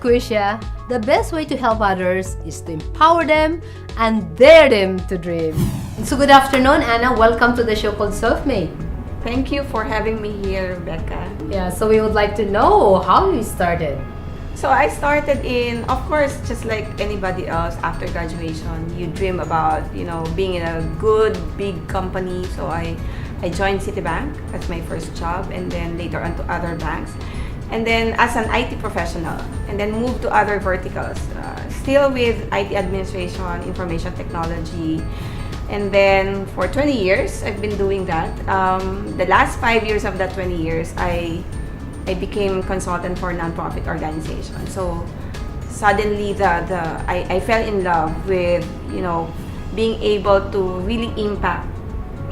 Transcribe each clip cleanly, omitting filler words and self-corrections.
Cuisia, the best way to help others is to empower them and dare them to dream. So good afternoon, Anna. Welcome to the show called Self-Made. Thank you for having me here, Rebecca. Yeah, so we would like to know how you started. So I started of course, just like anybody else after graduation, you dream about, being in a good, big company. So I joined Citibank as my first job, and then later on to other banks. And then as an IT professional, and then moved to other verticals, still with IT administration, information technology. And then for 20 years, I've been doing that. The last 5 years of that 20 years, I became consultant for a nonprofit organization. So suddenly I fell in love with, being able to really impact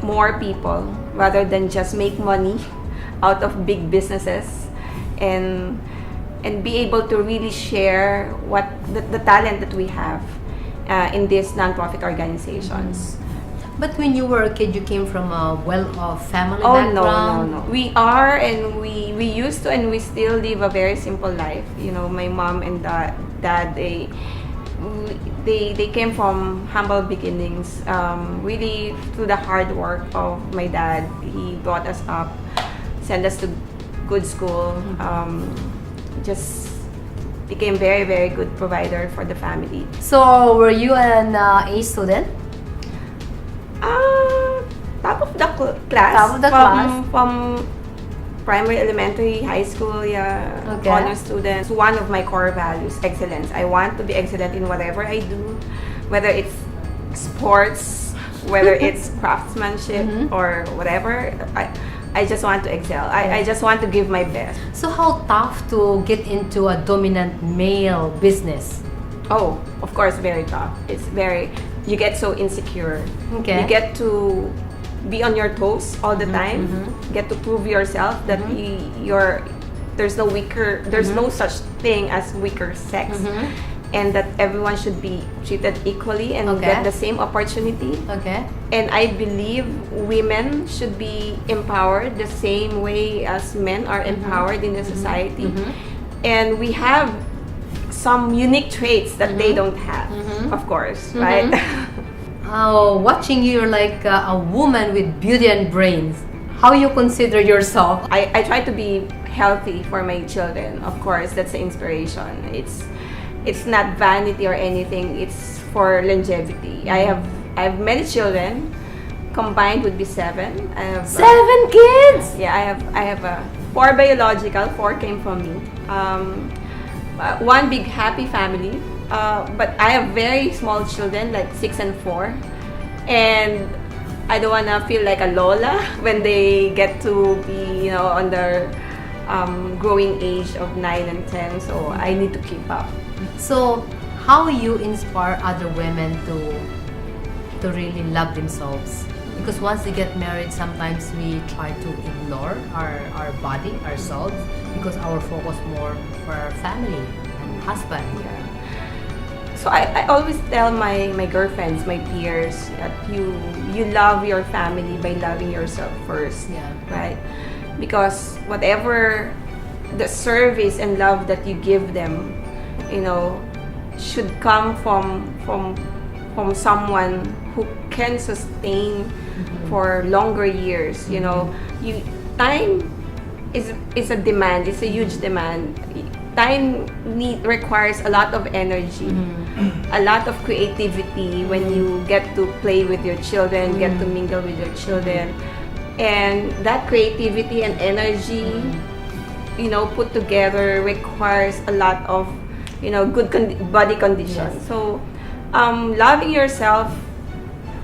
more people rather than just make money out of big businesses, and be able to really share what the talent that we have in these nonprofit organizations. But when you were a kid, you came from a well-off family Oh, background? no. We are, and we used to, and we still live a very simple life. My mom and dad, they came from humble beginnings. Really, through the hard work of my dad, he brought us up, sent us to good school, just became very, very good provider for the family. So were you an A student? Top of the class. Top of the class? From primary, elementary, high school, yeah. Okay. Honor students. One of my core values, excellence. I want to be excellent in whatever I do, whether it's sports, whether it's craftsmanship, or whatever. I just want to excel. I just want to give my best. So how tough to get into a dominant male business? Oh, of course, very tough. You get so insecure. Okay. You get to be on your toes all the time. Get to prove yourself that there's no such thing as weaker sex, and that everyone should be treated equally and get the same opportunity. Okay. And I believe women should be empowered the same way as men are empowered in the society. And we have some unique traits that they don't have, of course, right? Watching you, you're like a woman with beauty and brains. How you consider yourself? I try to be healthy for my children. Of course, that's the inspiration. It's not vanity or anything. It's for longevity. I have many children. Combined would be 7. I have 7 kids. Yeah, I have 4 biological. 4 came from me. One big happy family. But I have very small children, like 6 and 4, and I don't wanna feel like a lola when they get to be, on their growing age of 9 and 10. So I need to keep up. So, how you inspire other women to really love themselves? Because once they get married, sometimes we try to ignore our body, ourselves, because our focus more for our family and husband. Yeah. So I always tell my girlfriends, my peers, that you love your family by loving yourself first, right? Because whatever the service and love that you give them, should come from someone who can sustain for longer years. Time is a demand. It's a huge demand. Time requires a lot of energy, a lot of creativity when you get to play with your children, get to mingle with your children. And that creativity and energy, put together requires a lot of, good body condition. Yes. So, loving yourself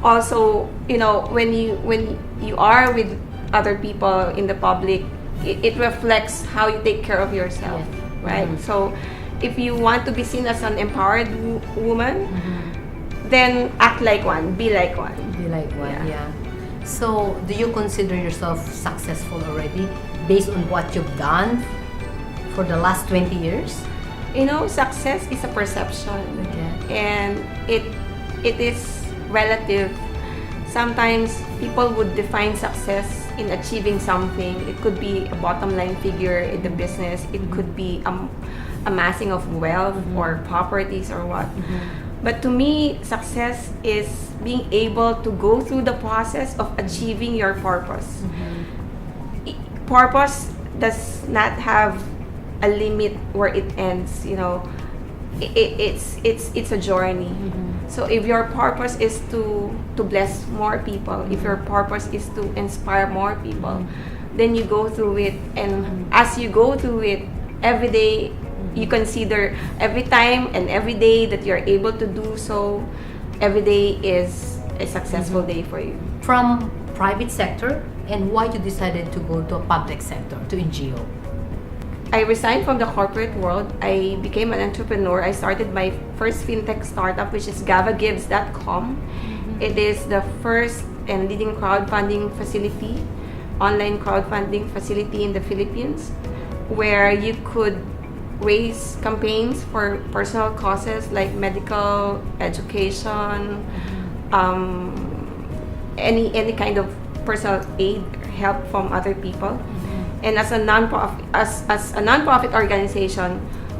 also, when you are with other people in the public, it reflects how you take care of yourself. Yes. Right? So, if you want to be seen as an empowered woman, then act like one, be like one. Be like one, yeah. So, do you consider yourself successful already based on what you've done for the last 20 years? Success is a perception. Okay. And it is relative. Sometimes people would define success in achieving something. It could be a bottom line figure in the business. It could be amassing of wealth or properties or what. But to me, success is being able to go through the process of achieving your purpose. Purpose does not have a limit where it ends. You know, it's a journey. So if your purpose is to bless more people, if your purpose is to inspire more people, then you go through it, and as you go through it, every day you consider every time and every day that you're able to do so, every day is a successful day for you. From private sector, and why you decided to go to a public sector, to NGO? I resigned from the corporate world. I became an entrepreneur. I started my first fintech startup, which is GavaGives.com. It is the first and leading crowdfunding facility, online crowdfunding facility in the Philippines, where you could raise campaigns for personal causes like medical, education, any kind of personal aid, help from other people. And as a nonprofit organization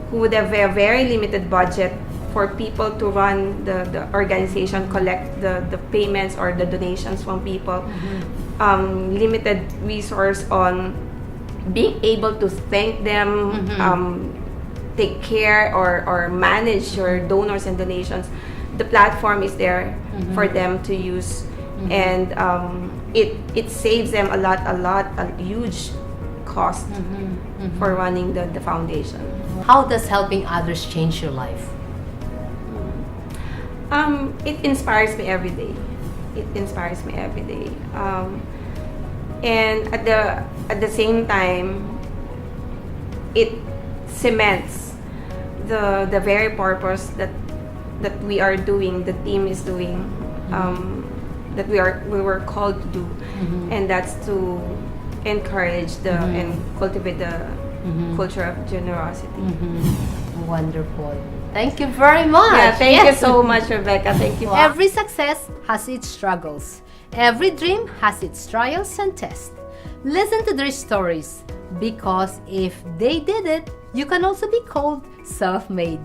who would have a very limited budget for people to run the organization, collect the payments or the donations from people, limited resource on being able to thank them, take care or manage your donors and donations. The platform is there for them to use, and it saves them a huge cost for running the foundation. How does helping others change your life? It inspires me every day. It inspires me every day. And at the same time, it cements the very purpose that we are doing, the team is doing, that we were called to do, and that's to encourage and cultivate the culture of generosity. Wonderful. Thank you very much. Yeah, thank you so much, Rebecca. Thank you. Every success has its struggles. Every dream has its trials and tests. Listen to their stories, because if they did it, you can also be called self-made.